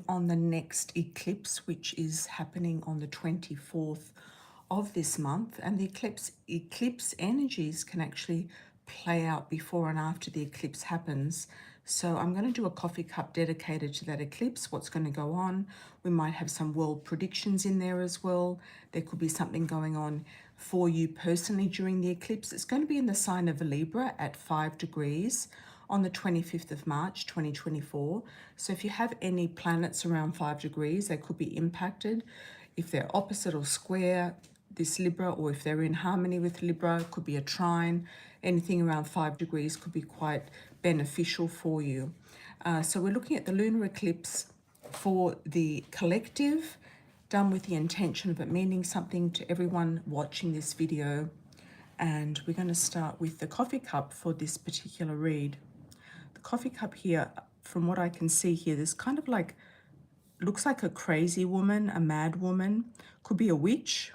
On the next eclipse, which is happening on the 24th of this month, and the eclipse energies can actually play out before and after the eclipse happens. So I'm going to do a coffee cup dedicated to that eclipse, what's going to go on. We might have some world predictions in there as well. There could be something going on for you personally during the eclipse. It's going to be in the sign of Libra at 5 degrees on the 25th of March 2024. So if you have any planets around 5 degrees, they could be impacted. If they're opposite or square this Libra, or if they're in harmony with Libra, it could be a trine. Anything around 5 degrees could be quite beneficial for you. So we're looking at the lunar eclipse for the collective, done with the intention of it meaning something to everyone watching this video. And we're going to start with the coffee cup for this particular read. The coffee cup here, from what I can see here, there's kind of like, looks like a crazy woman, a mad woman. Could be a witch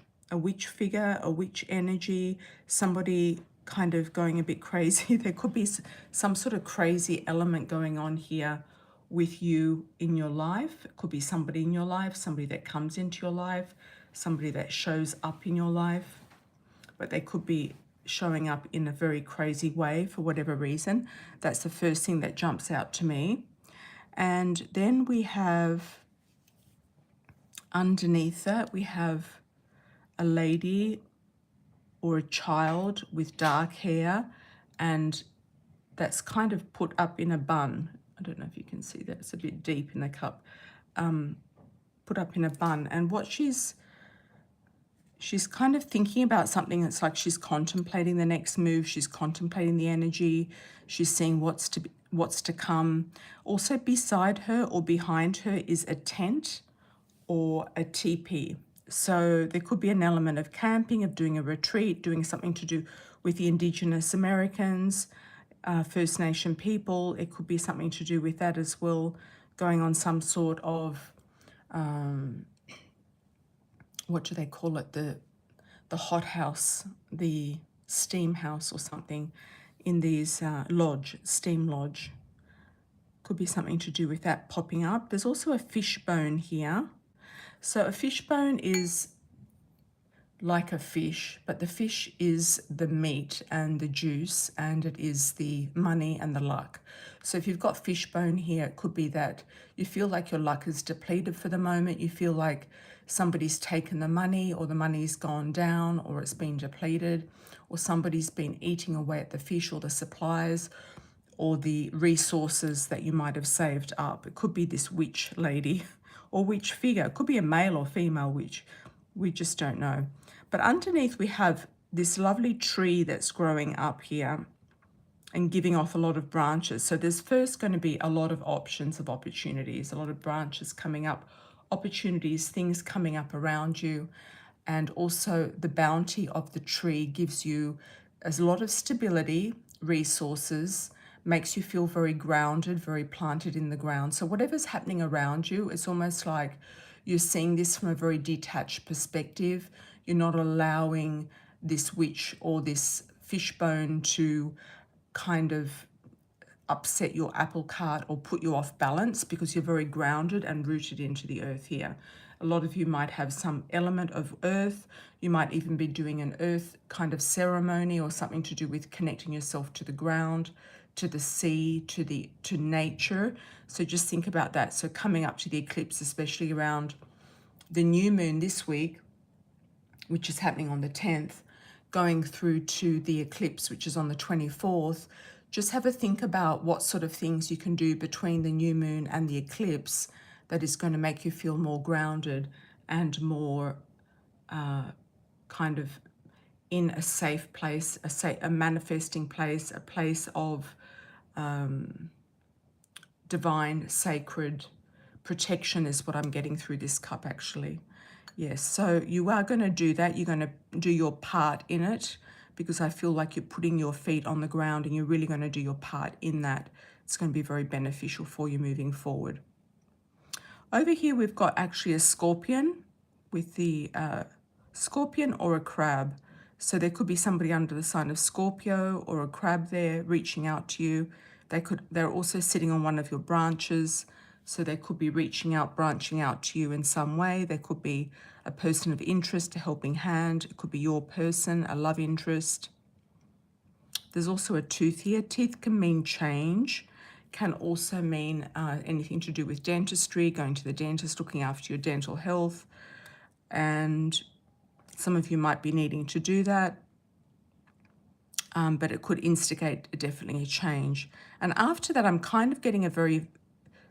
figure, a witch energy, somebody kind of going a bit crazy. There could be some sort of crazy element going on here with you in your life. It could be somebody in your life, somebody that comes into your life, somebody that shows up in your life, but they could be showing up in a very crazy way for whatever reason. That's the first thing that jumps out to me. And then we have, underneath that, we have a lady or a child with dark hair, and that's kind of put up in a bun. I don't know if you can see that, it's a bit deep in the cup. Put up in a bun, and what she's kind of thinking about something. It's like she's contemplating the next move. She's contemplating the energy. She's seeing what's to come. Also beside her or behind her is a tent or a teepee. So there could be an element of camping, of doing a retreat, doing something to do with the Indigenous Americans, First Nation people. It could be something to do with that as well, going on some sort of what do they call it, the hot house, the steam house or something in these steam lodge. Could be something to do with that popping up. There's also a fishbone here. So a fishbone is like a fish, but the fish is the meat and the juice, and it is the money and the luck. So if you've got fishbone here, it could be that you feel like your luck is depleted for the moment. You feel like somebody's taken the money, or the money's gone down, or it's been depleted, or somebody's been eating away at the fish or the supplies or the resources that you might have saved up. It could be this witch lady or witch figure. It could be a male or female witch. We just don't know. But underneath we have this lovely tree that's growing up here and giving off a lot of branches. So there's first going to be a lot of options of opportunities, a lot of branches coming up, opportunities, things coming up around you. And also the bounty of the tree gives you a lot of stability, resources, makes you feel very grounded, very planted in the ground. So whatever's happening around you, it's almost like you're seeing this from a very detached perspective. You're not allowing this witch or this fishbone to kind of upset your apple cart or put you off balance, because you're very grounded and rooted into the earth here. A lot of you might have some element of earth. You might even be doing an earth kind of ceremony or something to do with connecting yourself to the ground, to the sea, to nature. So just think about that. So coming up to the eclipse, especially around the new moon this week, which is happening on the 10th, going through to the eclipse, which is on the 24th, just have a think about what sort of things you can do between the new moon and the eclipse that is going to make you feel more grounded and more kind of in a safe place, a manifesting place, a place of divine, sacred protection is what I'm getting through this cup actually. Yes, so you are going to do that. You're going to do your part in it, because I feel like you're putting your feet on the ground and you're really going to do your part in that. It's going to be very beneficial for you moving forward. Over here, we've got actually a scorpion with the scorpion or a crab. So there could be somebody under the sign of Scorpio or a crab there reaching out to you. They're also sitting on one of your branches. So they could be reaching out, branching out to you in some way. There could be a person of interest, a helping hand. It could be your person, a love interest. There's also a tooth here. Teeth can mean change, can also mean anything to do with dentistry, going to the dentist, looking after your dental health. And some of you might be needing to do that, but it could instigate definitely a change. And after that, I'm kind of getting a very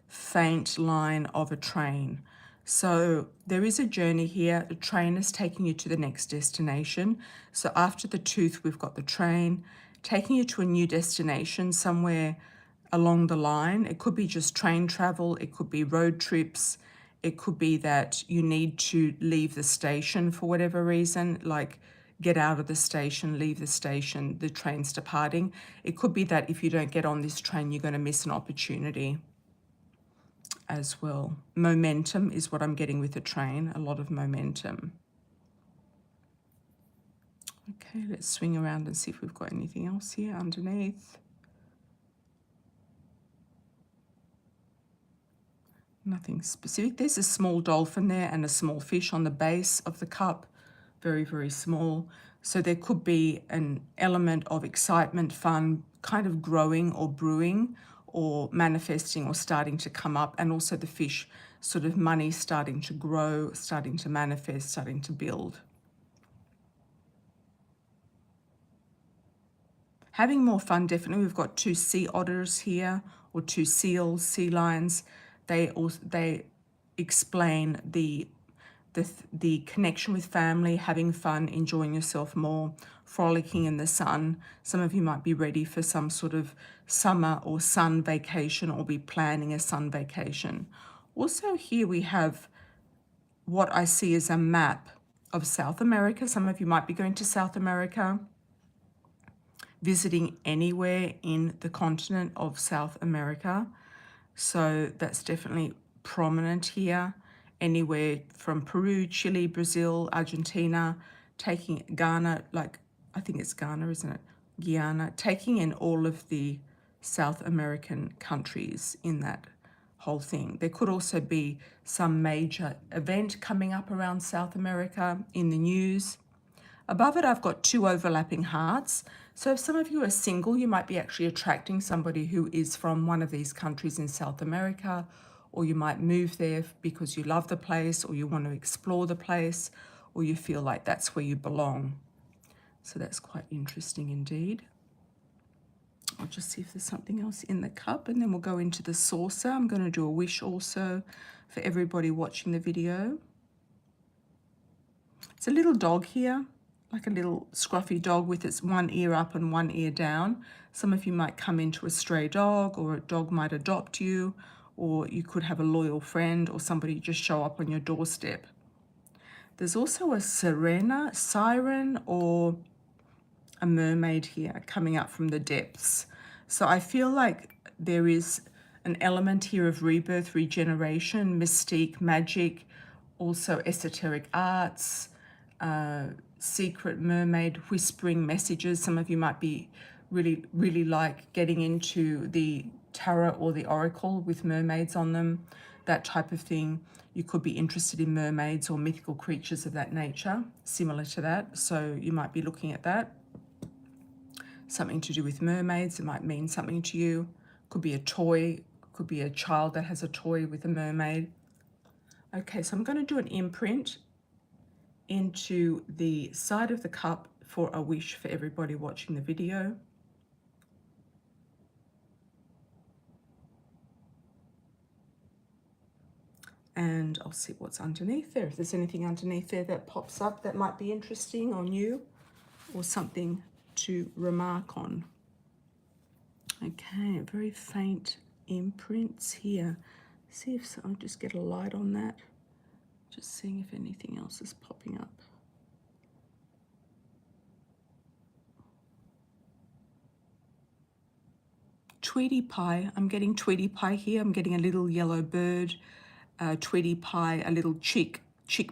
faint line of a train. So there is a journey here. The train is taking you to the next destination. So after the tooth, we've got the train taking you to a new destination somewhere along the line. It could be just train travel. It could be road trips. It could be that you need to leave the station for whatever reason, like get out of the station, leave the station, the train's departing. It could be that if you don't get on this train, you're going to miss an opportunity as well. Momentum is what I'm getting with the train, a lot of momentum. Okay, let's swing around and see if we've got anything else here underneath. Nothing specific. There's a small dolphin there and a small fish on the base of the cup. Very, very small. So there could be an element of excitement, fun, kind of growing or brewing or manifesting or starting to come up. And also the fish, sort of money starting to grow, starting to manifest, starting to build. Having more fun, definitely. We've got 2 sea otters here, or 2 seals, sea lions. They explain the connection with family, having fun, enjoying yourself more, frolicking in the sun. Some of you might be ready for some sort of summer or sun vacation, or be planning a sun vacation. Also here we have what I see as a map of South America. Some of you might be going to South America, visiting anywhere in the continent of South America. So that's definitely prominent here. Anywhere from Peru, Chile, Brazil, Argentina, taking Ghana, like I think it's Ghana, isn't it? Guyana, taking in all of the South American countries in that whole thing. There could also be some major event coming up around South America in the news. Above it, I've got 2 overlapping hearts. So if some of you are single, you might be actually attracting somebody who is from one of these countries in South America, or you might move there because you love the place, or you want to explore the place, or you feel like that's where you belong. So that's quite interesting indeed. I'll just see if there's something else in the cup, and then we'll go into the saucer. I'm going to do a wish also for everybody watching the video. It's a little dog here, like a little scruffy dog with its one ear up and one ear down. Some of you might come into a stray dog, or a dog might adopt you, or you could have a loyal friend or somebody just show up on your doorstep. There's also a siren or a mermaid here coming up from the depths. So I feel like there is an element here of rebirth, regeneration, mystique, magic, also esoteric arts, secret mermaid, whispering messages. Some of you might be really like getting into the tarot or the oracle with mermaids on them, that type of thing. You could be interested in mermaids or mythical creatures of that nature, similar to that. So you might be looking at that. Something to do with mermaids, it might mean something to you. Could be a toy, could be a child that has a toy with a mermaid. Okay, so I'm going to do an imprint into the side of the cup for a wish for everybody watching the video. And I'll see what's underneath there. If there's anything underneath there that pops up that might be interesting or new, or something to remark on. Okay, very faint imprints here. See if I'll just get a light on that. Just seeing if anything else is popping up. Tweety pie. I'm getting Tweety pie here. I'm getting a little yellow bird, Tweety pie, a little chick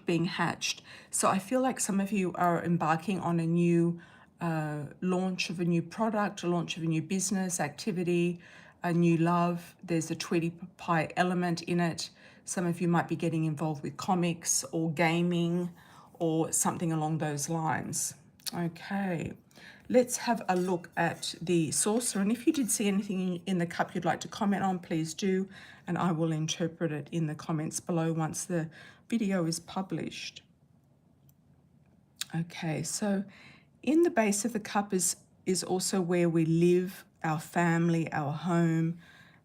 being hatched. So I feel like some of you are embarking on a new launch of a new product, a launch of a new business activity, a new love. There's a Tweety Pie element in it. Some of you might be getting involved with comics or gaming or something along those lines. Okay, let's have a look at the saucer. And if you did see anything in the cup you'd like to comment on, please do. And I will interpret it in the comments below once the video is published. Okay, so in the base of the cup is also where we live, our family, our home.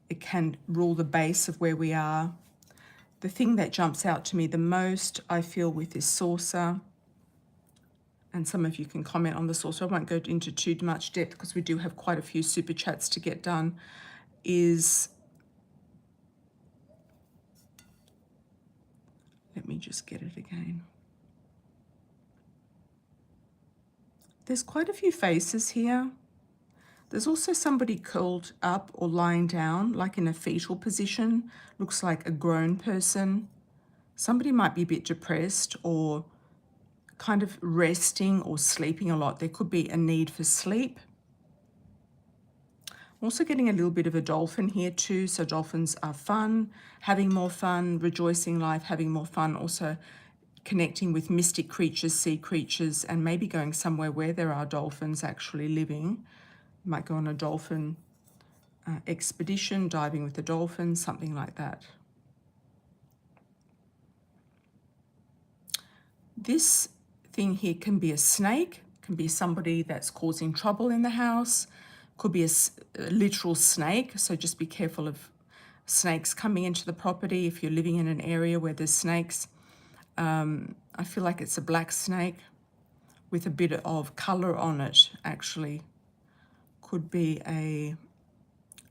It can rule the base of where we are. The thing that jumps out to me the most, I feel, with this saucer, and some of you can comment on the saucer, I won't go into too much depth because we do have quite a few super chats to get done, is, let me just get it again. There's quite a few faces here. There's also somebody curled up or lying down, like in a fetal position. Looks like a grown person. Somebody might be a bit depressed or kind of resting or sleeping a lot. There could be a need for sleep. I'm also getting a little bit of a dolphin here too. So dolphins are fun, having more fun, rejoicing life, having more fun. Also connecting with mystic creatures, sea creatures, and maybe going somewhere where there are dolphins actually living. You might go on a dolphin expedition, diving with the dolphins, something like that. This thing here can be a snake, can be somebody that's causing trouble in the house, could be a literal snake, so just be careful of snakes coming into the property if you're living in an area where there's snakes. I feel like it's a black snake with a bit of colour on it, actually. Could be a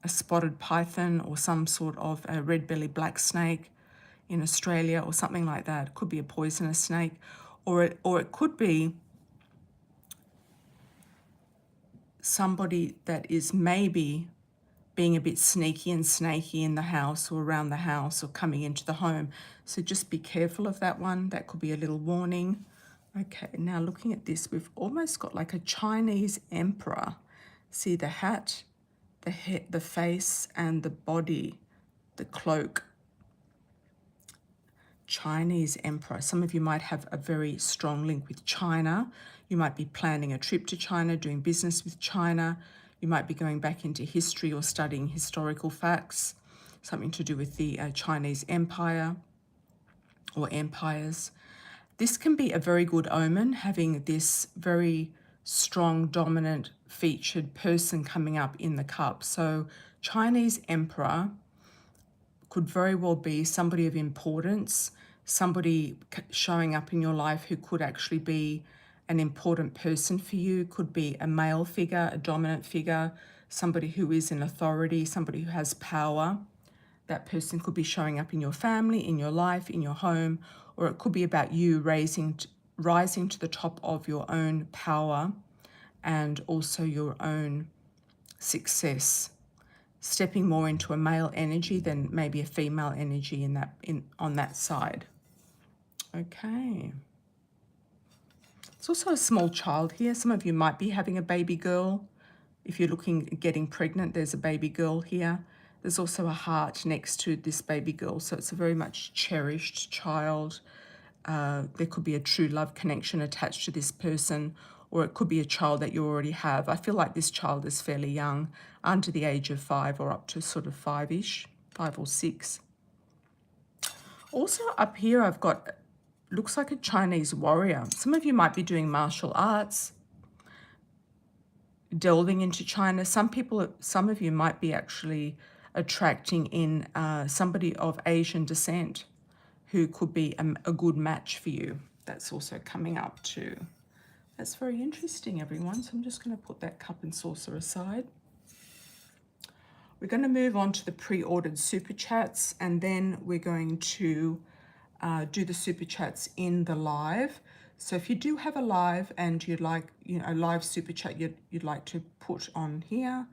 spotted python or some sort of a red-bellied black snake in Australia or something like that. It could be a poisonous snake, or it could be somebody that is maybe being a bit sneaky and snaky in the house or around the house or coming into the home. So just be careful of that one. That could be a little warning. Okay, now looking at this, we've almost got like a Chinese emperor. See the hat, the head, the face, and the body, the cloak. Chinese emperor. Some of you might have a very strong link with China. You might be planning a trip to China, doing business with China. You might be going back into history or studying historical facts, something to do with the Chinese Empire or empires. This can be a very good omen, having this very strong, dominant, featured person coming up in the cup. So Chinese emperor could very well be somebody of importance, somebody showing up in your life who could actually be an important person for you. Could be a male figure, a dominant figure, somebody who is in authority, somebody who has power. That person could be showing up in your family, in your life, in your home, or it could be about you rising to the top of your own power and also your own success, stepping more into a male energy than maybe a female energy on that side. Okay. It's also a small child here. Some of you might be having a baby girl. If you're looking at getting pregnant, there's a baby girl here. There's also a heart next to this baby girl, so it's a very much cherished child. There could be a true love connection attached to this person, or it could be a child that you already have. I feel like this child is fairly young, under the age of 5 or up to sort of 5-ish, 5 or 6. Also up here I've got, looks like a Chinese warrior. Some of you might be doing martial arts, delving into China. Some of you might be actually attracting in somebody of Asian descent who could be a good match for you. That's also coming up too. That's very interesting, everyone. So I'm just going to put that cup and saucer aside. We're going to move on to the pre-ordered super chats, and then we're going to do the super chats in the live. So if you do have a live and you'd like, a live super chat you'd like to put on here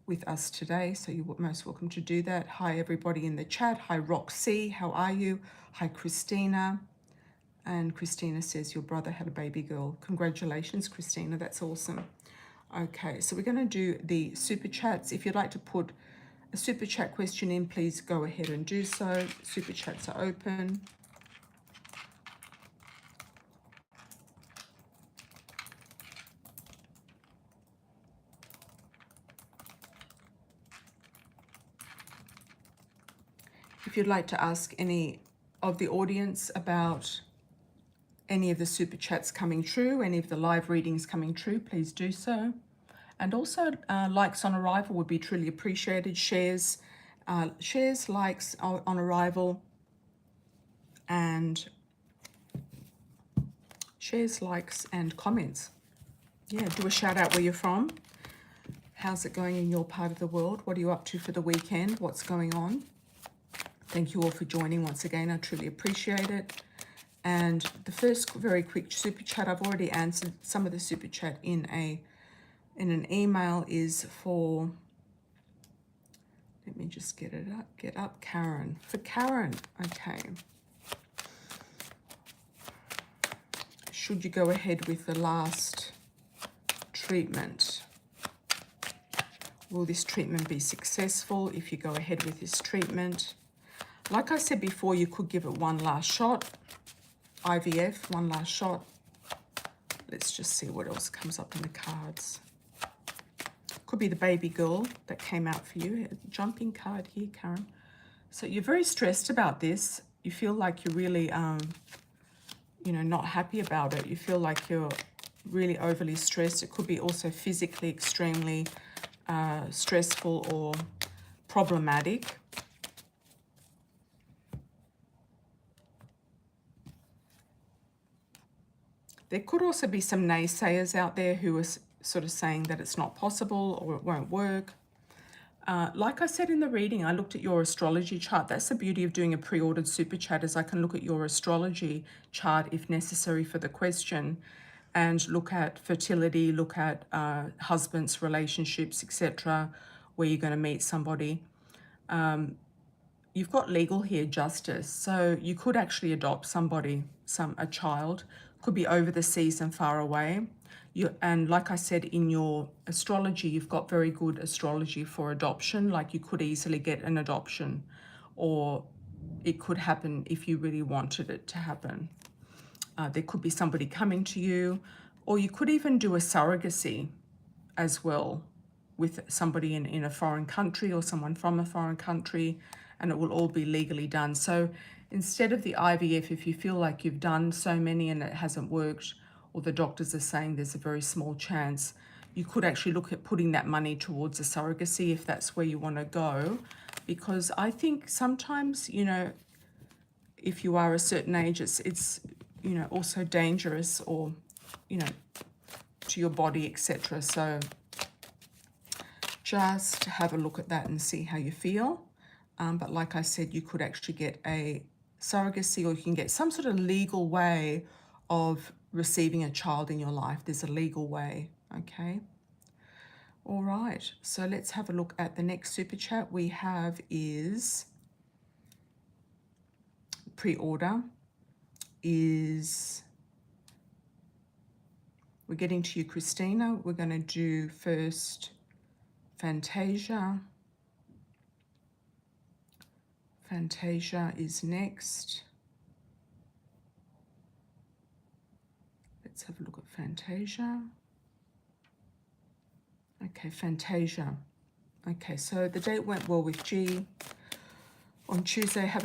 with us today, so you're most welcome to do that. Hi everybody in the chat. Hi Roxy, how are you? Hi Christina. And Christina says your brother had a baby girl. Congratulations, Christina, that's awesome. Okay, so we're going to do the super chats. If you'd like to put a super chat question in, please go ahead and do so. Super chats are open. If you'd like to ask any of the audience about any of the super chats coming true, any of the live readings coming true, please do so. And also likes on arrival would be truly appreciated. Shares, likes on arrival, and shares, likes, and comments. Yeah, do a shout out where you're from. How's it going in your part of the world? What are you up to for the weekend? What's going on? Thank you all for joining once again. I truly appreciate it. And the first very quick super chat, I've already answered some of the super chat in an email, is for, let me just get up, Karen. For Karen, okay. Should you go ahead with the last treatment? Will this treatment be successful if you go ahead with this treatment? Like I said before, you could give it one last shot. IVF, one last shot. Let's just see what else comes up in the cards. Could be the baby girl that came out for you. A jumping card here, Karen. So you're very stressed about this. You feel like you're really, not happy about it. You feel like you're really overly stressed. It could be also physically extremely stressful or problematic. There could also be some naysayers out there who are sort of saying that it's not possible or it won't work. Like I said in the reading, I looked at your astrology chart. That's the beauty of doing a pre-ordered super chat, is I can look at your astrology chart if necessary for the question, and look at fertility, look at husbands, relationships, etc., where you're going to meet somebody. You've got legal here, justice. So you could actually adopt somebody, a child, could be over the seas and far away. And like I said, in your astrology, you've got very good astrology for adoption. Like you could easily get an adoption, or it could happen if you really wanted it to happen. There could be somebody coming to you, or you could even do a surrogacy as well with somebody in a foreign country or someone from a foreign country, and it will all be legally done. So instead of the IVF, if you feel like you've done so many and it hasn't worked, or the doctors are saying there's a very small chance, you could actually look at putting that money towards a surrogacy if that's where you want to go. Because I think sometimes, if you are a certain age, it's also dangerous, or, to your body, etc. So just have a look at that and see how you feel. But like I said, you could actually get a surrogacy, or you can get some sort of legal way of receiving a child in your life. There's a legal way, okay? All right, so let's have a look at the next super chat we have is pre-order. We're getting to you, Christina. We're going to do first Fantasia. Fantasia is next. Let's have a look at Fantasia. Okay, Fantasia. Okay, so the date went well with G. On Tuesday, have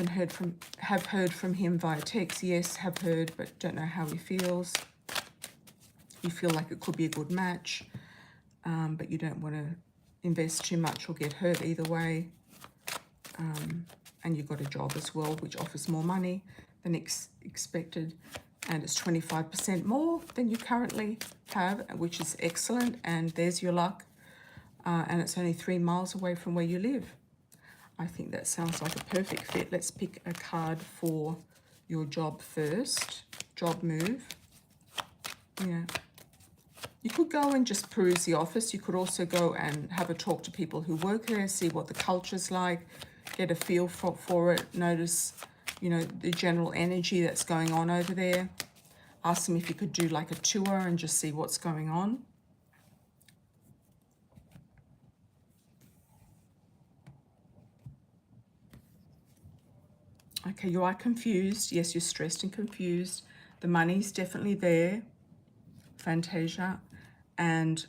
heard from him via text. Yes, have heard, but don't know how he feels. You feel like it could be a good match, but you don't want to invest too much or get hurt either way. And you've got a job as well, which offers more money than expected. And it's 25% more than you currently have, which is excellent. And there's your luck. And it's only 3 miles away from where you live. I think that sounds like a perfect fit. Let's pick a card for your job first. Job move. Yeah. You could go and just peruse the office. You could also go and have a talk to people who work there, see what the culture's like, get a feel for it, notice, the general energy that's going on over there. Ask them if you could do like a tour and just see what's going on. Okay, you are confused. Yes, you're stressed and confused. The money's definitely there, Fantasia. And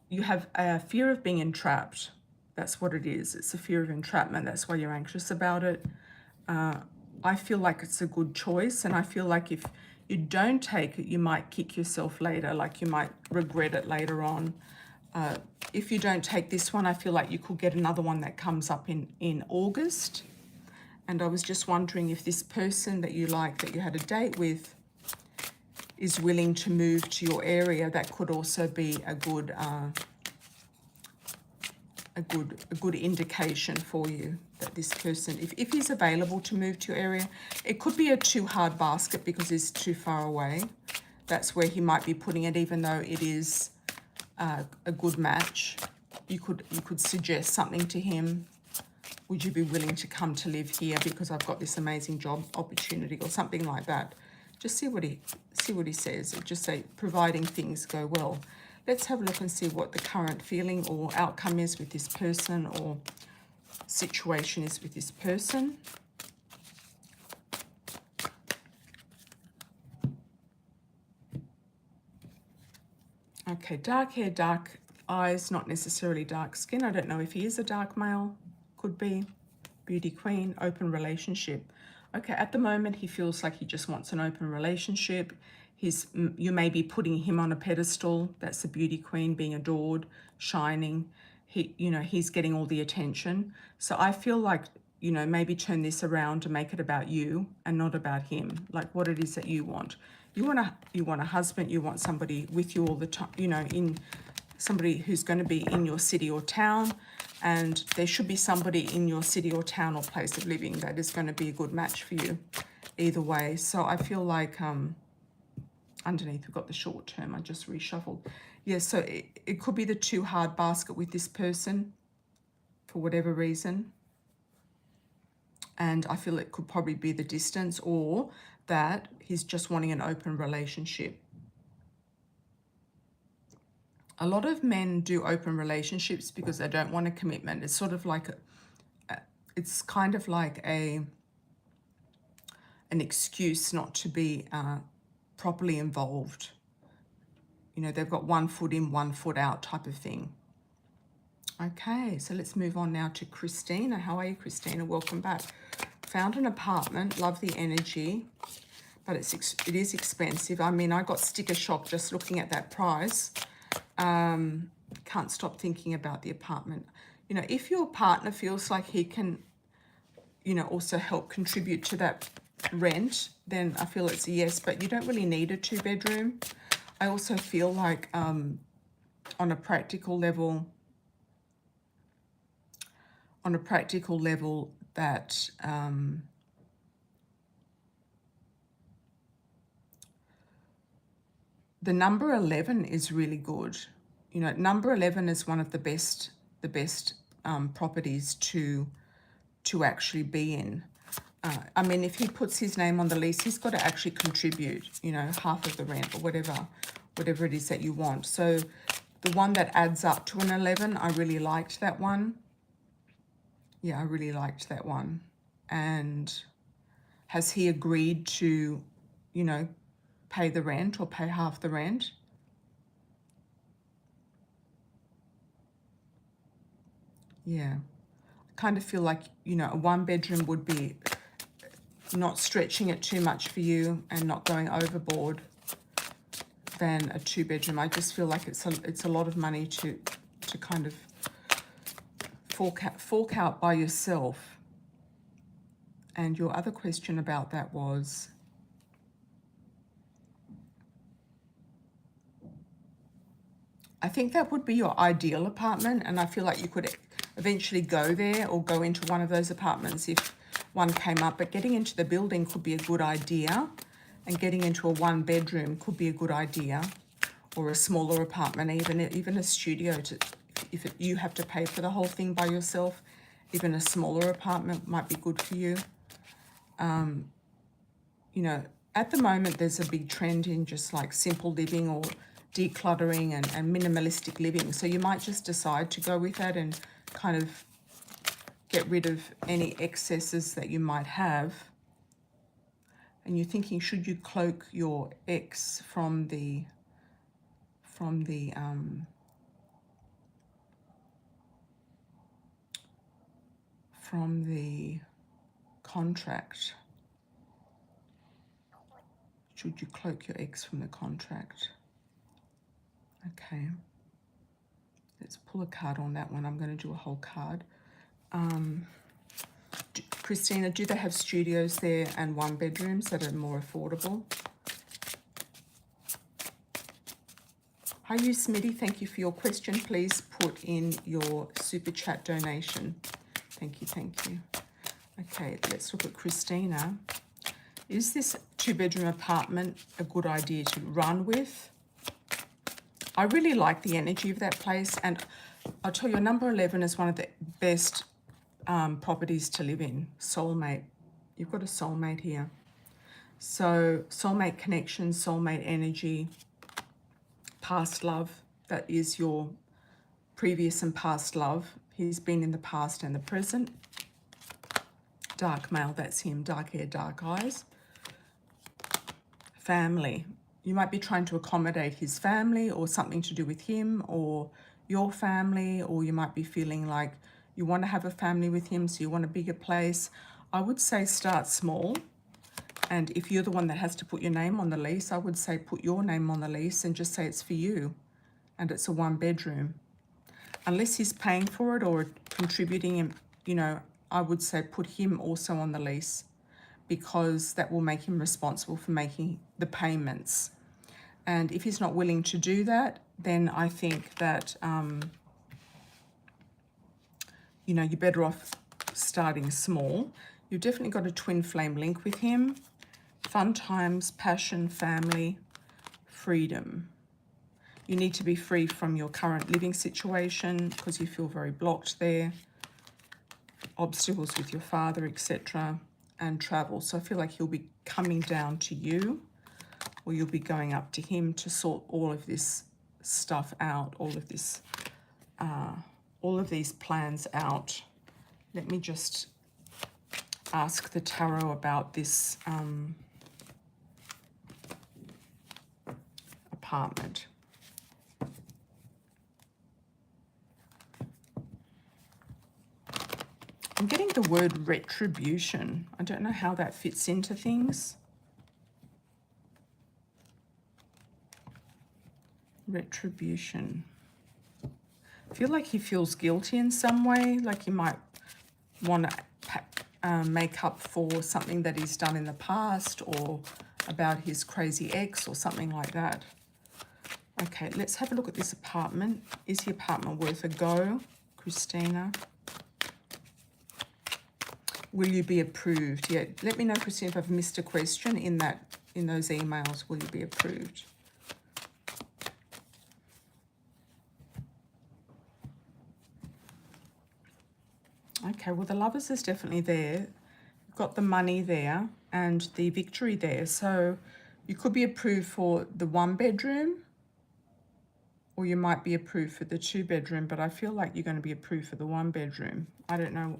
you have a fear of being entrapped. That's what it is. It's a fear of entrapment. That's why you're anxious about it. I feel like it's a good choice, and I feel like if you don't take it, you might kick yourself later, like you might regret it later on. If you don't take this one, I feel like you could get another one that comes up in August. And I was just wondering if this person that you like, that you had a date with, is willing to move to your area. That could also be a good indication for you that this person, if he's available to move to your area, it could be a too hard basket because he's too far away. That's where he might be putting it, even though it is a good match. You could suggest something to him. Would you be willing to come to live here because I've got this amazing job opportunity, or something like that? Just see what he says. Just say, providing things go well. Let's have a look and see what the current feeling or outcome is with this person, or situation is with this person. Okay, dark hair, dark eyes, not necessarily dark skin. I don't know if he is a dark male. Could be. Beauty queen, open relationship. Okay, at the moment he feels like he just wants an open relationship. You may be putting him on a pedestal. That's the beauty queen, being adored, shining. He's getting all the attention. So I feel like, maybe turn this around to make it about you and not about him. Like what it is that you want. You want a husband. You want somebody with you all the time. In somebody who's going to be in your city or town. And there should be somebody in your city or town or place of living that is going to be a good match for you either way. So I feel like underneath we've got the short term. I just reshuffled. Yeah, so it could be the too hard basket with this person for whatever reason. And I feel it could probably be the distance, or that he's just wanting an open relationship. A lot of men do open relationships because they don't want a commitment. It's sort of like it's kind of like an excuse not to be properly involved. They've got 1 foot in, 1 foot out type of thing. Okay, so let's move on now to Christina. How are you, Christina? Welcome back. Found an apartment, love the energy, but it is expensive. I mean, I got sticker shock just looking at that price. Can't stop thinking about the apartment. If your partner feels like he can, also help contribute to that rent, then I feel it's a yes, but you don't really need a 2-bedroom. I also feel like on a practical level that the number 11 is really good. Number 11 is one of the best properties to actually be in. I mean, if he puts his name on the lease, he's got to actually contribute, half of the rent or whatever it is that you want. So the one that adds up to an 11, I really liked that one. Yeah, I really liked that one. And has he agreed to, pay the rent or pay half the rent? Yeah. I kind of feel like, a 1-bedroom would be not stretching it too much for you and not going overboard than a 2-bedroom. I just feel like it's a lot of money to kind of fork out by yourself. And your other question about that was, I think that would be your ideal apartment, and I feel like you could eventually go there or go into one of those apartments if one came up, but getting into the building could be a good idea, and getting into a 1-bedroom could be a good idea, or a smaller apartment, even a studio. You have to pay for the whole thing by yourself, even a smaller apartment might be good for you. At the moment there's a big trend in just like simple living or decluttering and minimalistic living. So you might just decide to go with that and kind of get rid of any excesses that you might have. And you're thinking, should you cloak your ex from the contract? Should you cloak your ex from the contract? Okay. Let's pull a card on that one. I'm going to do a whole card. Christina, do they have studios there and one bedrooms that are more affordable? Hi, you Smitty. Thank you for your question. Please put in your super chat donation. Thank you, thank you. Okay, let's look at Christina. Is this 2-bedroom apartment a good idea to run with? I really like the energy of that place, and I'll tell you, number 11 is one of the best properties to live in. Soulmate. You've got a soulmate here. So soulmate connection, soulmate energy, past love. That is your previous and past love. He's been in the past and the present. Dark male, that's him. Dark hair, dark eyes. Family. You might be trying to accommodate his family or something to do with him or your family, or you might be feeling like you want to have a family with him, so you want a bigger place. I would say start small. And if you're the one that has to put your name on the lease, I would say put your name on the lease and just say it's for you. And it's a 1-bedroom. Unless he's paying for it or contributing, you know, I would say put him also on the lease, because that will make him responsible for making the payments. And if he's not willing to do that, then I think that, you know, you're better off starting small. You've definitely got a twin flame link with him. Fun times, passion, family, freedom. You need to be free from your current living situation because you feel very blocked there. Obstacles with your father, etc. And travel. So I feel like he'll be coming down to you, or you'll be going up to him to sort all of this stuff out, all of these plans out. Let me just ask the tarot about this apartment. I'm getting the word retribution. I don't know how that fits into things. Retribution. I feel like he feels guilty in some way, like he might want to make up for something that he's done in the past, or about his crazy ex or something like that. Okay, let's have a look at this apartment. Is the apartment worth a go, Christina? Will you be approved? Yeah, let me know, Christina, if I've missed a question in those emails. Will you be approved? Okay, well, the Lovers is definitely there. You've got the money there and the victory there. So you could be approved for the 1-bedroom, or you might be approved for the 2-bedroom, but I feel like you're going to be approved for the 1-bedroom. I don't know.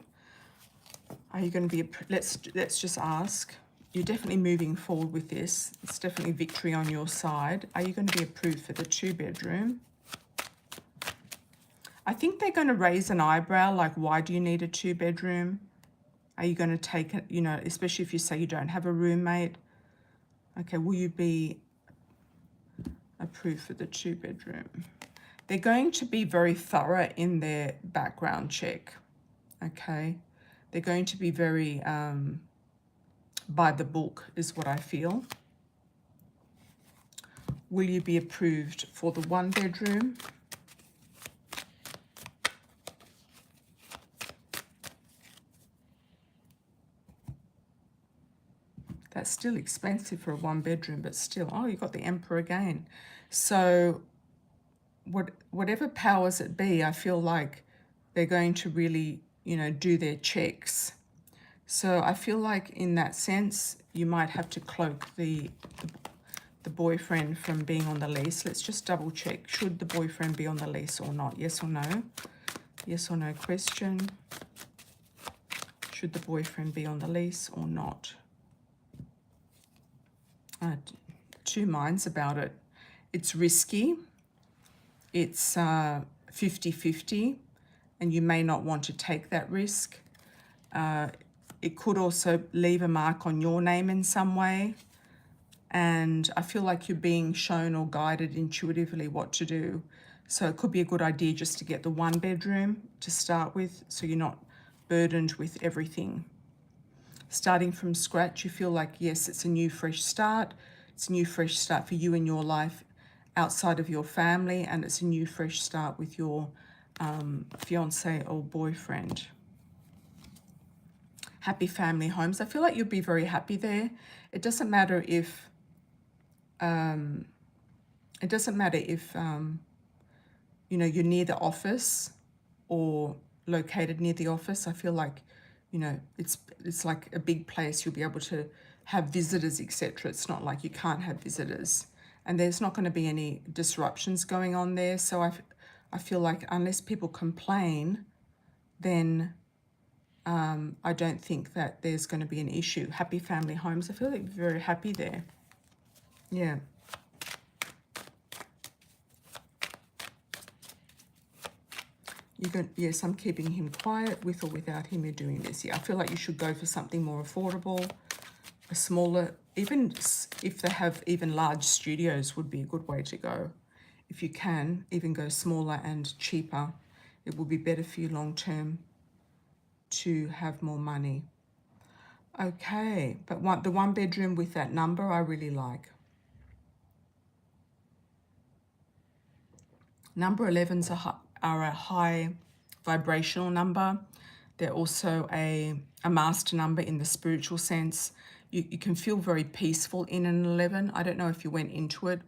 Are you going to be, let's just ask. You're definitely moving forward with this. It's definitely victory on your side. Are you going to be approved for the 2-bedroom? I think they're going to raise an eyebrow, like, why do you need a 2-bedroom? Are you going to take it, you know, especially if you say you don't have a roommate? Okay, will you be approved for the 2-bedroom? They're going to be very thorough in their background check, okay? They're going to be very by the book is what I feel. Will you be approved for the 1-bedroom? That's still expensive for a 1-bedroom, but still. Oh, you got the Emperor again. So whatever powers it be, I feel like they're going to really, you know, do their checks. So I feel like in that sense, you might have to cloak the boyfriend from being on the lease. Let's just double check. Should the boyfriend be on the lease or not? Yes or no? Yes or no question. Should the boyfriend be on the lease or not? Two minds about it. It's risky. It's 50-50, and you may not want to take that risk. It could also leave a mark on your name in some way. And I feel like you're being shown or guided intuitively what to do. So it could be a good idea just to get the 1 bedroom to start with, so you're not burdened with everything. Starting from scratch, you feel like, yes, it's a new fresh start. It's a new fresh start for you in your life outside of your family, and it's a new fresh start with your fiance or boyfriend. Happy family homes. I feel like you'll be very happy there. It doesn't matter if you know, you're near the office or located near the office. I feel like, you know, it's like a big place. You'll be able to have visitors, etc. It's not like you can't have visitors, and there's not going to be any disruptions going on there. So I feel like unless people complain, then I don't think that there's going to be an issue. Happy family homes. I feel like you're very happy there. Yeah. Yes, I'm keeping him quiet with or without him. You're doing this. Yeah, I feel like you should go for something more affordable, a smaller, even if they have even large studios would be a good way to go. If you can, even go smaller and cheaper. It will be better for you long term to have more money. Okay, but the 1 bedroom with that number I really like. Number 11s are a high vibrational number. They're also a master number in the spiritual sense. You can feel very peaceful in an 11. I don't know if you went into it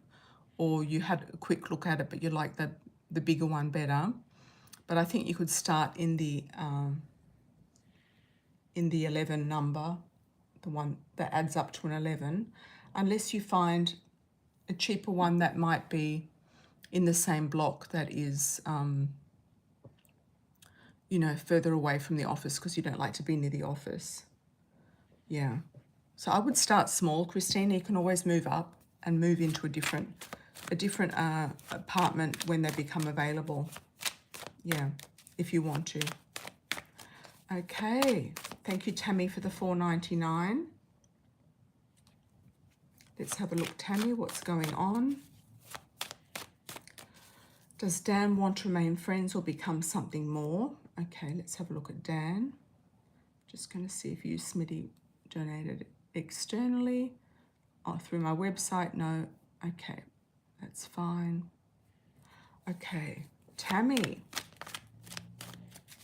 or you had a quick look at it, but you like the bigger one better. But I think you could start in the 11 number, the one that adds up to an 11, unless you find a cheaper one that might be in the same block that is, you know, further away from the office because you don't like to be near the office. Yeah. So I would start small, Christine. You can always move up and move into a different apartment when they become available. Yeah, if you want to. Okay. Thank you, Tammy, for the $4.99. Let's have a look, Tammy, what's going on? Does Dan want to remain friends or become something more? Okay, let's have a look at Dan. Just going to see if you, Smitty, donated externally. Oh, through my website? No. Okay, that's fine. Okay, Tammy.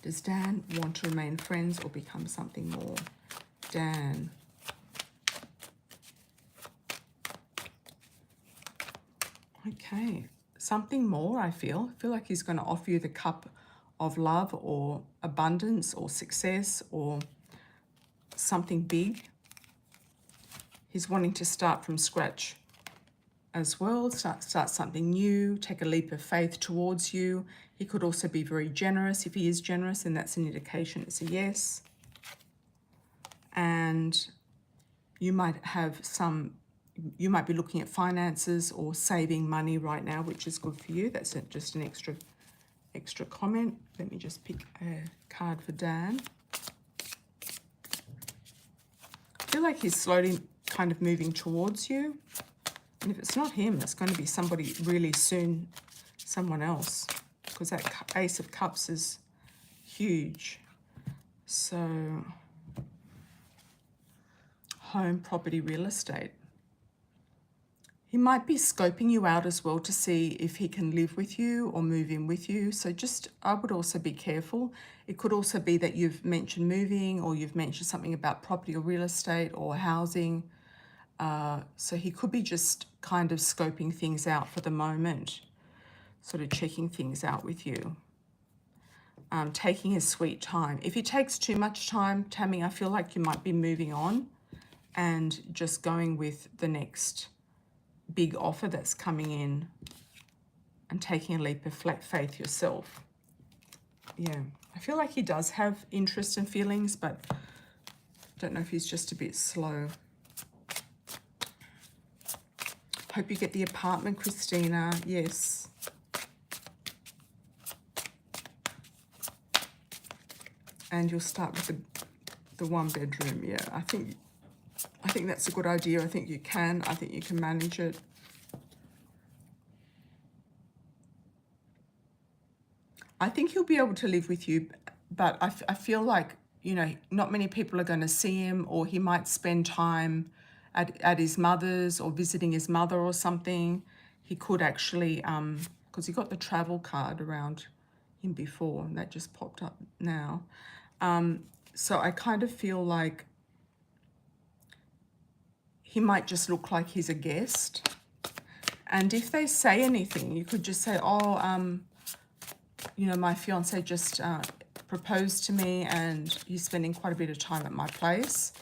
Does Dan want to remain friends or become something more? Dan. Okay, something more, I feel. I feel like he's going to offer you the cup of love or abundance or success or something big. He's wanting to start from scratch as well, start something new, take a leap of faith towards you. He could also be very generous. If he is generous, then that's an indication it's a yes. And you might have you might be looking at finances or saving money right now, which is good for you. That's just an extra comment. Let me just pick a card for Dan. I feel like he's slowly kind of moving towards you. And if it's not him, it's going to be somebody really soon, someone else, because that Ace of Cups is huge. So, home, property, real estate. He might be scoping you out as well to see if he can live with you or move in with you. So I would also be careful. It could also be that you've mentioned moving or you've mentioned something about property or real estate or housing. So he could be just kind of scoping things out for the moment, sort of checking things out with you, taking his sweet time. If he takes too much time, Tammy, I feel like you might be moving on and just going with the next big offer that's coming in and taking a leap of faith yourself. Yeah, I feel like he does have interest and feelings, but Don't know if he's just a bit slow. Hope you get the apartment, Christina. Yes. And you'll start with the 1 bedroom. Yeah, I think that's a good idea. I think you can. I think you can manage it. I think he'll be able to live with you, but I feel like, you know, not many people are going to see him, or he might spend time at his mother's or visiting his mother or something. He could actually, because he got the travel card around him before, and that just popped up now. So I kind of feel like he might just look like he's a guest. And if they say anything, you could just say, oh, you know, my fiance just proposed to me and he's spending quite a bit of time at my place.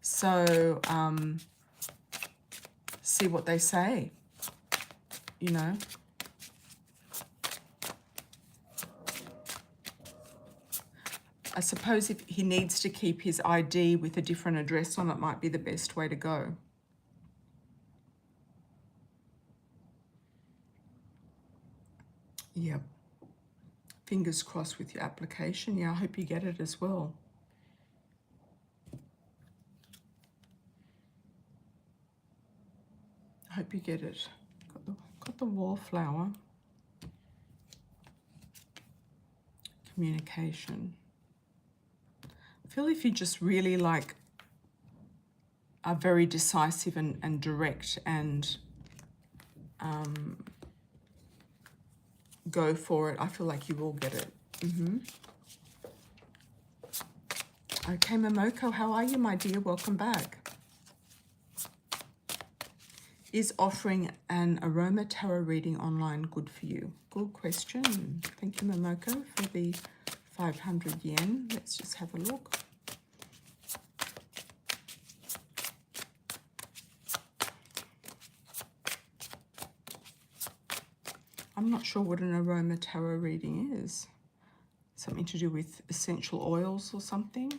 So see what they say, you know. I suppose if he needs to keep his ID with a different address on it, might be the best way to go. Yep. Fingers crossed with your application. Yeah, I hope you get it as well. I hope you get it. Got the wallflower. Communication. I feel if you just really like are very decisive and direct and go for it, I feel like you will get it. Okay, Momoko, how are you, my dear? Welcome back. Is offering an aroma tarot reading online good for you? Good question. Thank you, Momoko, for the 500 yen. Let's just have a look. I'm not sure what an aroma tarot reading is. Something to do with essential oils or something?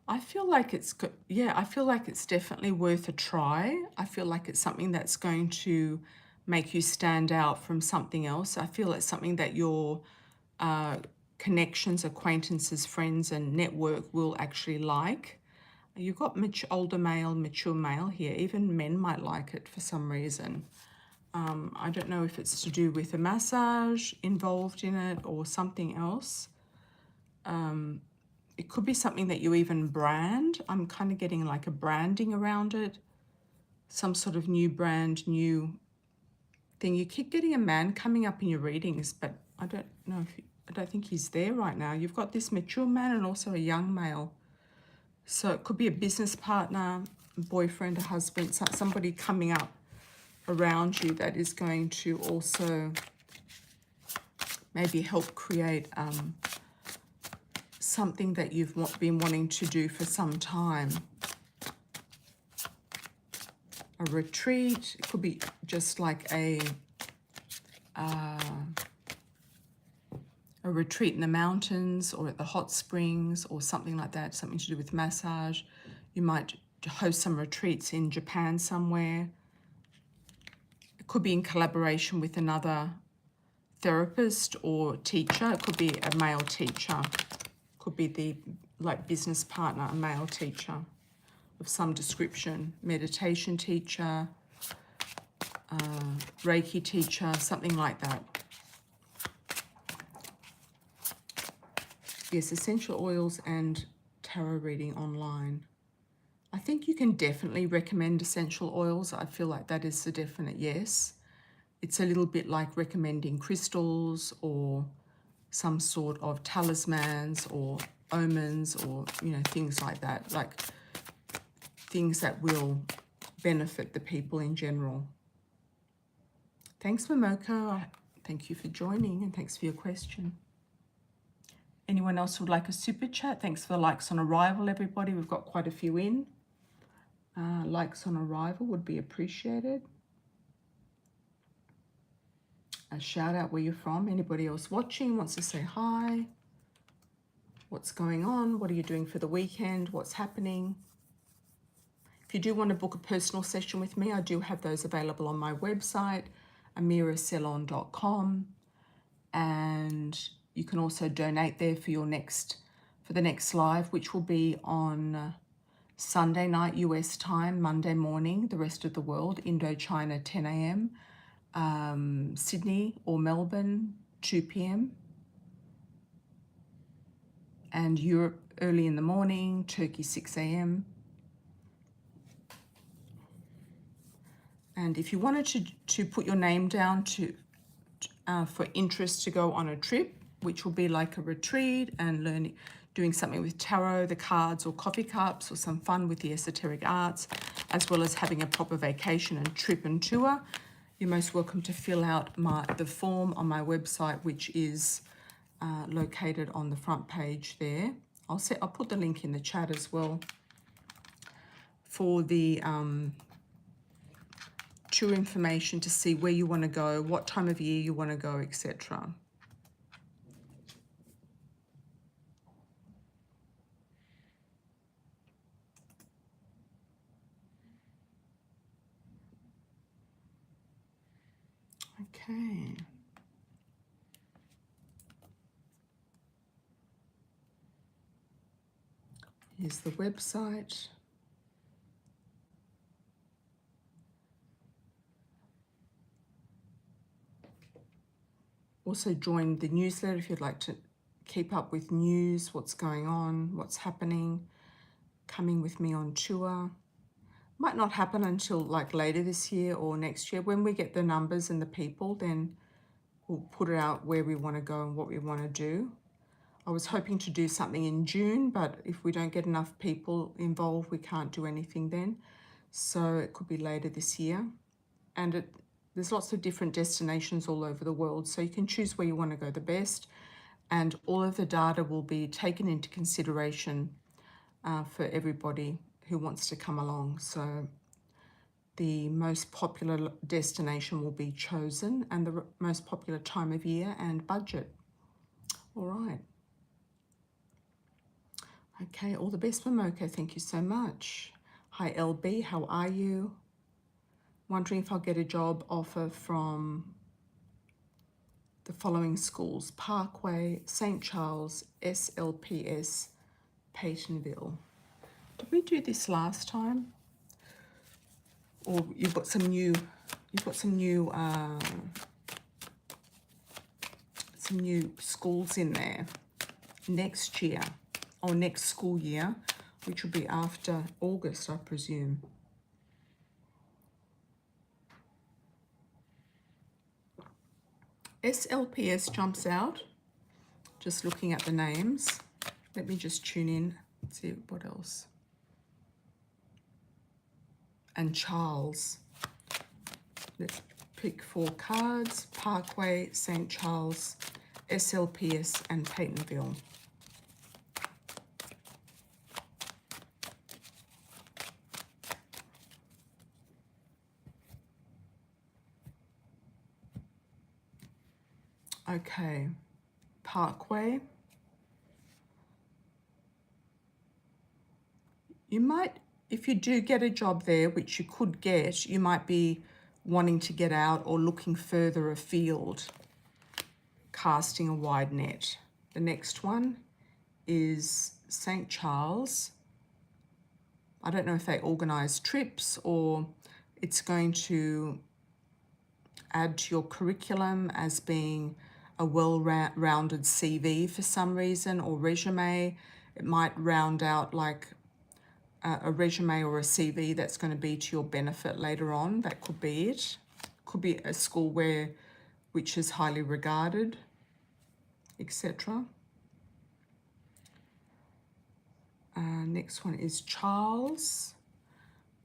I feel like it's good. Yeah, I feel like it's definitely worth a try. I feel like it's something that's going to make you stand out from something else. I feel it's something that your connections, acquaintances, friends, and network will actually like. You've got older male, mature male here. Even men might like it for some reason. I don't know if it's to do with a massage involved in it or something else. It could be something that you even brand. I'm kind of getting like a branding around it. Some sort of new brand, new thing. You keep getting a man coming up in your readings, but I don't know if I don't think he's there right now. You've got this mature man and also a young male. So it could be a business partner, a boyfriend, a husband, somebody coming up around you that is going to also maybe help create something that you've been wanting to do for some time. A retreat. It could be just like a retreat in the mountains or at the hot springs or something like that, something to do with massage. You might host some retreats in Japan somewhere. It could be in collaboration with another therapist or teacher. It could be a male teacher. Could be the business partner, a male teacher of some description, meditation teacher, Reiki teacher, something like that. Yes, essential oils and tarot reading online. I think you can definitely recommend essential oils. I feel like that is a definite yes. It's a little bit like recommending crystals or some sort of talismans or omens or, you know, things like that, like things that will benefit the people in general. Thanks, Momoko. Thank you for joining and thanks for your question. Anyone else who would like a super chat? Thanks for the likes on arrival, everybody. We've got quite a few in. Likes on arrival would be appreciated. a shout out where you're from. Anybody else watching wants to say hi? What's going on? What are you doing for the weekend? What's happening? If you do want to book a personal session with me, I do have those available on my website, amiracelon.com, and you can also donate there for the next live, which will be on Sunday night US time, Monday morning, the rest of the world, Indochina 10 a.m, Sydney or Melbourne 2 p.m, and Europe early in the morning, Turkey 6 a.m. And if you wanted to put your name down for interest to go on a trip, which will be like a retreat and doing something with tarot, the cards or coffee cups, or some fun with the esoteric arts, as well as having a proper vacation and trip and tour, you're most welcome to fill out the form on my website, which is located on the front page there. I'll put the link in the chat as well for the tour information to see where you want to go, what time of year you want to go, etc. Okay. Here's the website. Also join the newsletter if you'd like to keep up with news, what's going on, what's happening, coming with me on tour. Might not happen until like later this year or next year. When we get the numbers and the people, then we'll put it out where we want to go and what we want to do. I was hoping to do something in June, but if we don't get enough people involved, we can't do anything then. So it could be later this year. And there's lots of different destinations all over the world, so you can choose where you want to go the best. And all of the data will be taken into consideration for everybody who wants to come along. So the most popular destination will be chosen, and the most popular time of year and budget. All right. Okay, all the best, Momoko. Thank you so much. Hi, LB. How are you? Wondering if I'll get a job offer from the following schools: Parkway, St. Charles, SLPS, Peytonville. Did we do this last time? Or you've got some new schools in there next year, or next school year, which will be after August, I presume. SLPS jumps out, just looking at the names. Let me just tune in, see what else. And Charles. Let's pick 4 cards: Parkway, St. Charles, SLPS, and Peytonville. Okay, Parkway. You might, if you do get a job there, which you could get, you might be wanting to get out or looking further afield, casting a wide net. The next one is St. Charles. I don't know if they organise trips or it's going to add to your curriculum as being a well-rounded CV for some reason, or resume. It might round out like a resume or a CV that's going to be to your benefit later on. That could be it. Could be a school which is highly regarded, etc. Next one is Charles.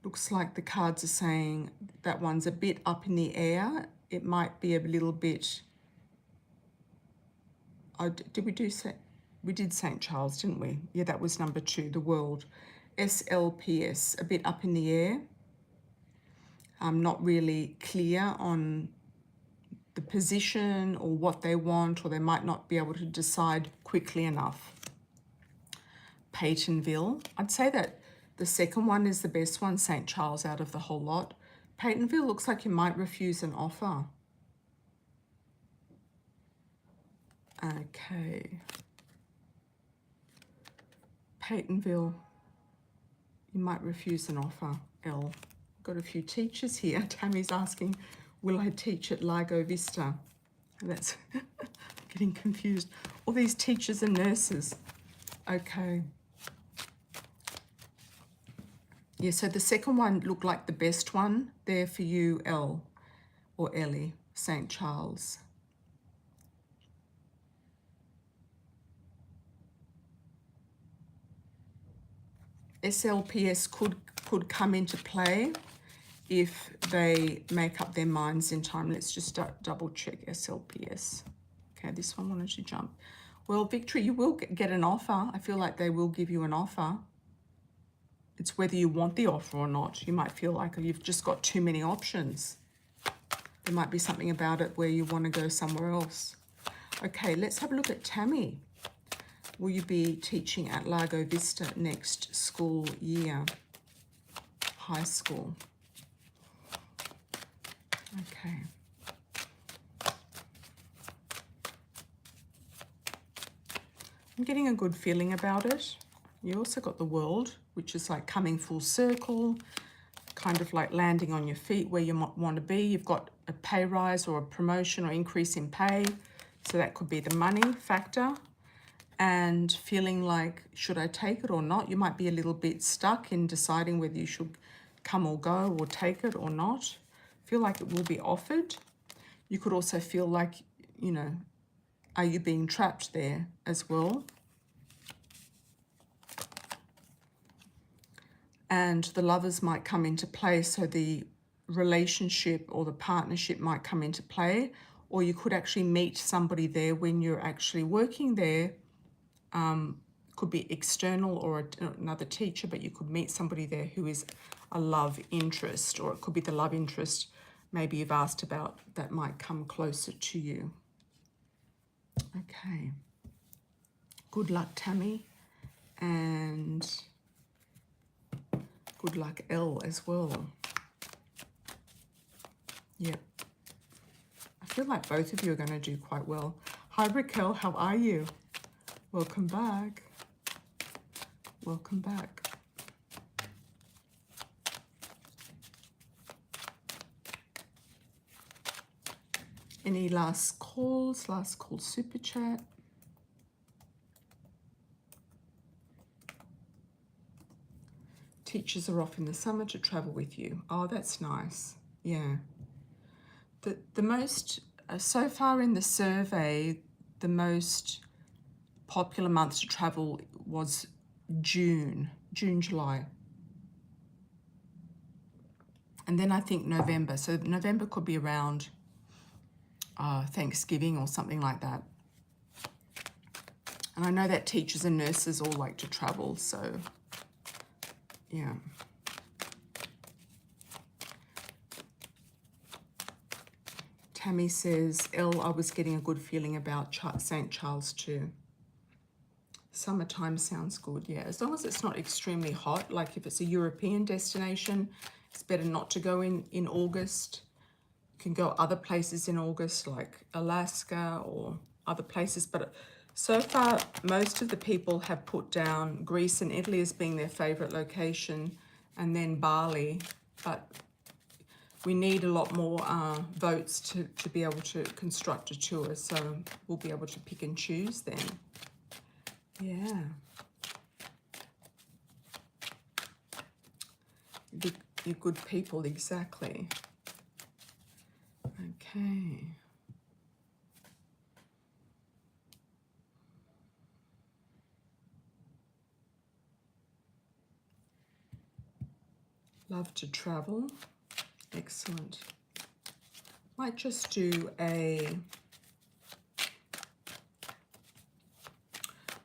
Looks like the cards are saying that one's a bit up in the air. It might be a little bit. We did St. Charles, didn't we? Yeah, that was number 2, the world. SLPS, a bit up in the air. I'm not really clear on the position or what they want, or they might not be able to decide quickly enough. Peytonville, I'd say that the second one is the best one, St. Charles, out of the whole lot. Peytonville looks like you might refuse an offer. Okay. Peytonville, you might refuse an offer, L. Got a few teachers here. Tammy's asking, will I teach at Lago Vista? That's getting confused. All these teachers and nurses. Okay. Yeah, so the second one looked like the best one there for you, L, or Ellie, St. Charles. SLPS could come into play if they make up their minds in time. Let's just double check SLPS. Okay, this one wanted to jump. Well, Victory, you will get an offer. I feel like they will give you an offer. It's whether you want the offer or not. You might feel like you've just got too many options. There might be something about it where you want to go somewhere else. Okay, let's have a look at Tammy. Will you be teaching at Lago Vista next school year? High school. Okay. I'm getting a good feeling about it. You also got the World, which is like coming full circle, kind of like landing on your feet where you might want to be. You've got a pay rise or a promotion or increase in pay. So that could be the money factor. And feeling like, should I take it or not? You might be a little bit stuck in deciding whether you should come or go or take it or not. Feel like it will be offered. You could also feel like, you know, are you being trapped there as well? And the Lovers might come into play, so the relationship or the partnership might come into play, or you could actually meet somebody there when you're actually working there. Could be external or another teacher, but you could meet somebody there who is a love interest, or it could be the love interest maybe you've asked about that might come closer to you. Okay. Good luck, Tammy, and good luck, Elle, as well. Yep. I feel like both of you are going to do quite well. Hi, Raquel, how are you? Welcome back. Welcome back. Any last calls? Last call super chat? Teachers are off in the summer to travel with you. Oh, that's nice. Yeah. The most, so far in the survey, the most popular month to travel was June, July. And then I think November. So November could be around Thanksgiving or something like that. And I know that teachers and nurses all like to travel, so yeah. Tammy says, Elle, I was getting a good feeling about St. Charles too. Summertime sounds good, yeah. As long as it's not extremely hot, like if it's a European destination, it's better not to go in August. You can go other places in August, like Alaska or other places. But so far, most of the people have put down Greece and Italy as being their favorite location, and then Bali. But we need a lot more votes to be able to construct a tour, so we'll be able to pick and choose then. Yeah. You're good people, exactly. Okay. Love to travel. Excellent. Might just do a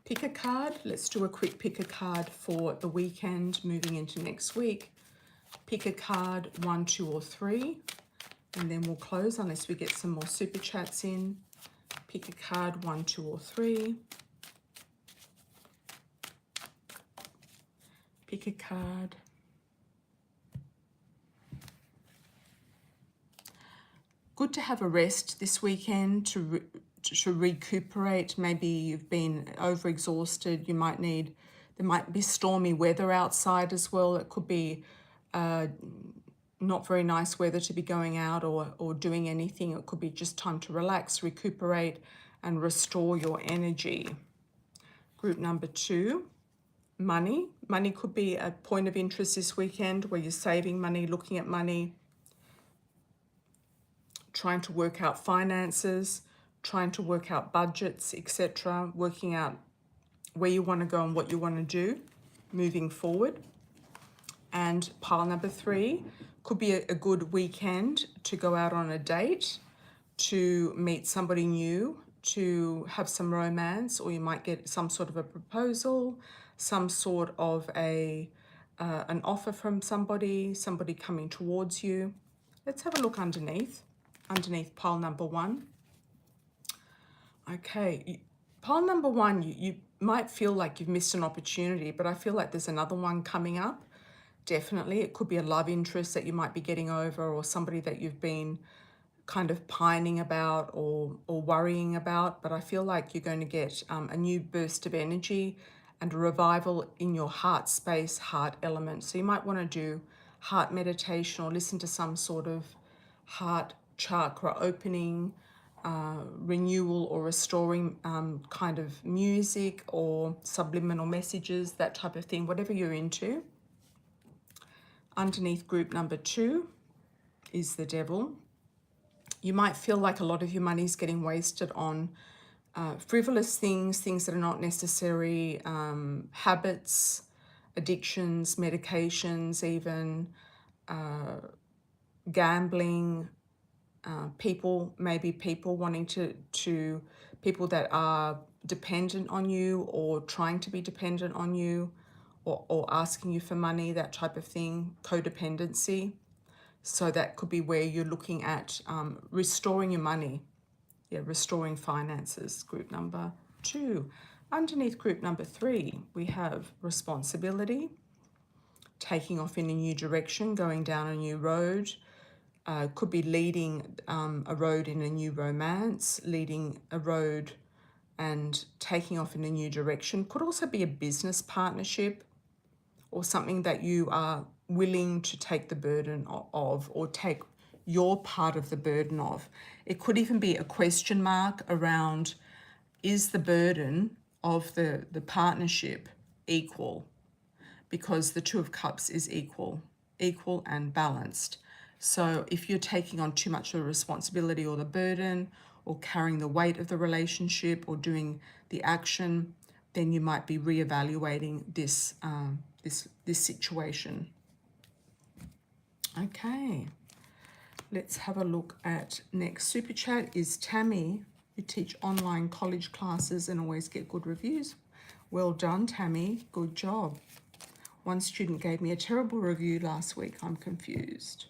pick a card. Let's do a quick pick a card for the weekend moving into next week. Pick a card, 1, 2, or 3. And then we'll close unless we get some more super chats in. Pick a card, 1, 2, or 3. Pick a card. Good to have a rest this weekend to recuperate. Maybe you've been overexhausted. You might need, there might be stormy weather outside as well. It could be not very nice weather to be going out or doing anything. It could be just time to relax, recuperate, and restore your energy. Group number 2, money. Money could be a point of interest this weekend where you're saving money, looking at money, trying to work out finances, trying to work out budgets, etc., working out where you want to go and what you want to do moving forward. And pile number 3 could be a good weekend to go out on a date, to meet somebody new, to have some romance, or you might get some sort of a proposal, some sort of an offer from somebody coming towards you. Let's have a look underneath pile number 1. Okay, pile number 1, you might feel like you've missed an opportunity, but I feel like there's another one coming up. Definitely, it could be a love interest that you might be getting over, or somebody that you've been kind of pining about or worrying about. But I feel like you're going to get a new burst of energy and a revival in your heart space, heart element. So you might want to do heart meditation or listen to some sort of heart chakra opening, renewal or restoring kind of music or subliminal messages, that type of thing, whatever you're into. Underneath group number 2 is the devil. You might feel like a lot of your money is getting wasted on frivolous things that are not necessary, habits, addictions, medications, even gambling, people wanting to people that are dependent on you or trying to be dependent on you, or asking you for money, that type of thing, codependency. So that could be where you're looking at restoring your money, restoring finances, group number 2. Underneath group number 3, we have responsibility, taking off in a new direction, going down a new road. Could be leading a road in a new romance, leading a road and taking off in a new direction. Could also be a business partnership or something that you are willing to take the burden of, or take your part of the burden of. It could even be a question mark around, is the burden of the partnership equal? Because the 2 of Cups is equal and balanced. So if you're taking on too much of the responsibility or the burden, or carrying the weight of the relationship, or doing the action, then you might be reevaluating this this situation. Okay, let's have a look at next super chat. Is Tammy, you teach online college classes and always get good reviews. Well done, Tammy, good job. One student gave me a terrible review last week. I'm confused.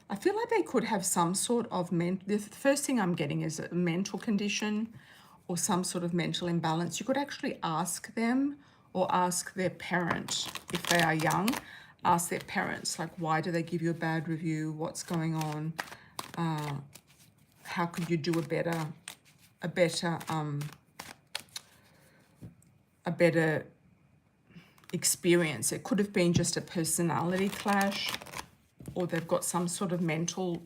I feel like they could have some sort of the first thing I'm getting is a mental condition or some sort of mental imbalance. You could actually ask them, or ask their parent if they are young. Ask their parents, like, why do they give you a bad review? What's going on? How could you do a better experience? It could have been just a personality clash, or they've got some sort of mental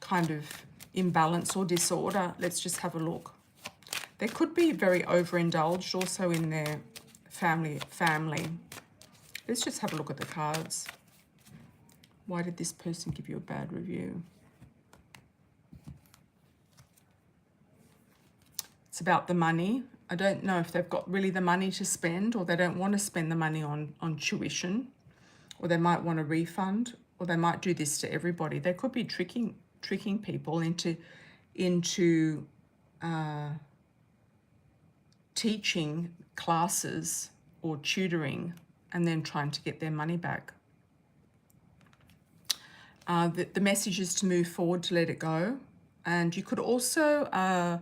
kind of imbalance or disorder. Let's just have a look. They could be very overindulged also in their family. Let's just have a look at the cards. Why did this person give you a bad review? It's about the money. I don't know if they've got really the money to spend, or they don't want to spend the money on tuition, or they might want a refund, or they might do this to everybody. They could be tricking people into teaching classes or tutoring and then trying to get their money back. The message is to move forward, to let it go. And you could also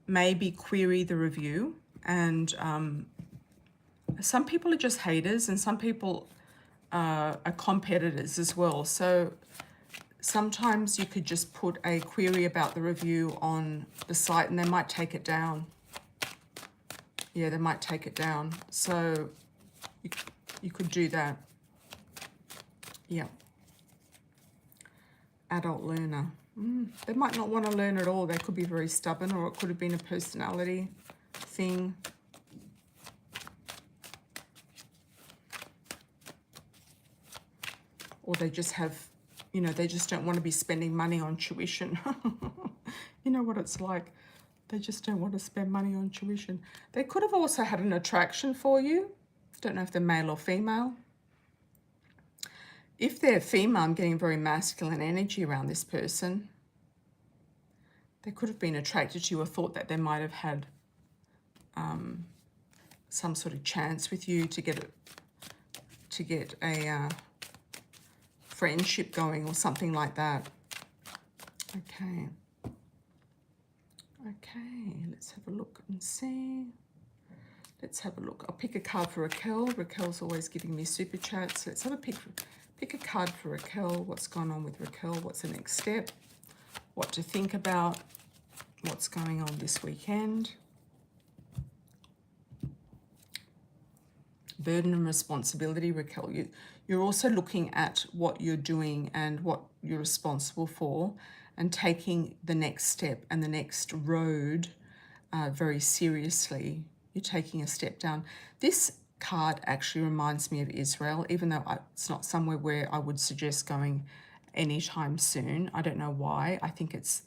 maybe query the review. And some people are just haters, and some people are competitors as well. So sometimes you could just put a query about the review on the site and they might take it down. Yeah, they might take it down. So you could do that. Yeah. Adult learner. They might not want to learn at all. They could be very stubborn, or it could have been a personality thing. Or they just have, you know, they just don't want to be spending money on tuition. You know what it's like. They just don't want to spend money on tuition. They could have also had an attraction for you. Don't know if they're male or female. If they're female, I'm getting very masculine energy around this person. They could have been attracted to you or thought that they might have had some sort of chance with you to get a friendship going or something like that. Okay. Okay, let's have a look and see. Let's have a look. I'll pick a card for Raquel. Raquel's always giving me super chats. Let's have a pick a card for Raquel. What's going on with Raquel? What's the next step? What to think about? What's going on this weekend? Burden and responsibility, Raquel. You're also looking at what you're doing and what you're responsible for, and taking the next step and the next road very seriously. You're taking a step down. This card actually reminds me of Israel, even though it's not somewhere where I would suggest going anytime soon. I don't know why. I think it's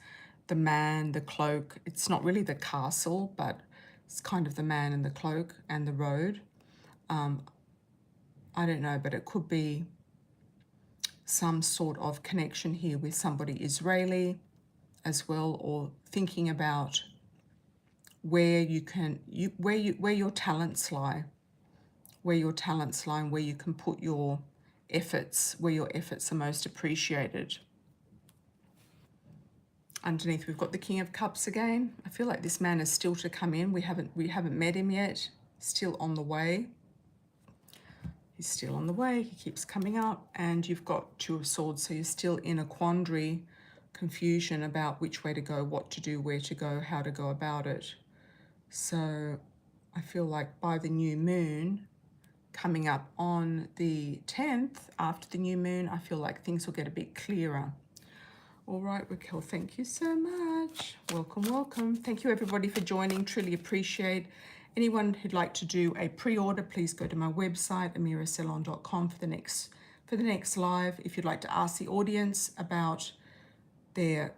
the man, the cloak. It's not really the castle, but it's kind of the man and the cloak and the road. I don't know, but it could be some sort of connection here with somebody Israeli as well, or thinking about where you can where your talents lie, and where you can put your efforts, where your efforts are most appreciated. Underneath we've got the King of Cups again. I feel like this man is still to come in. We haven't met him yet. Still on the way. He's still on the way. He keeps coming up. And you've got Two of Swords, so you're still in a quandary, confusion about which way to go, what to do, where to go, how to go about it. So I feel like by the new moon coming up on the 10th, after the new moon, I feel like things will get a bit clearer. All right, Raquel, thank you so much. Welcome, welcome. Thank you, everybody, for joining. Truly appreciate. Anyone who'd like to do a pre-order, please go to my website, amiracelon.com, for the next live. If you'd like to ask the audience about the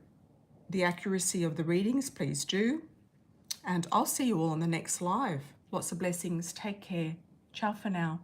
accuracy of the readings, please do. And I'll see you all on the next live. Lots of blessings. Take care. Ciao for now.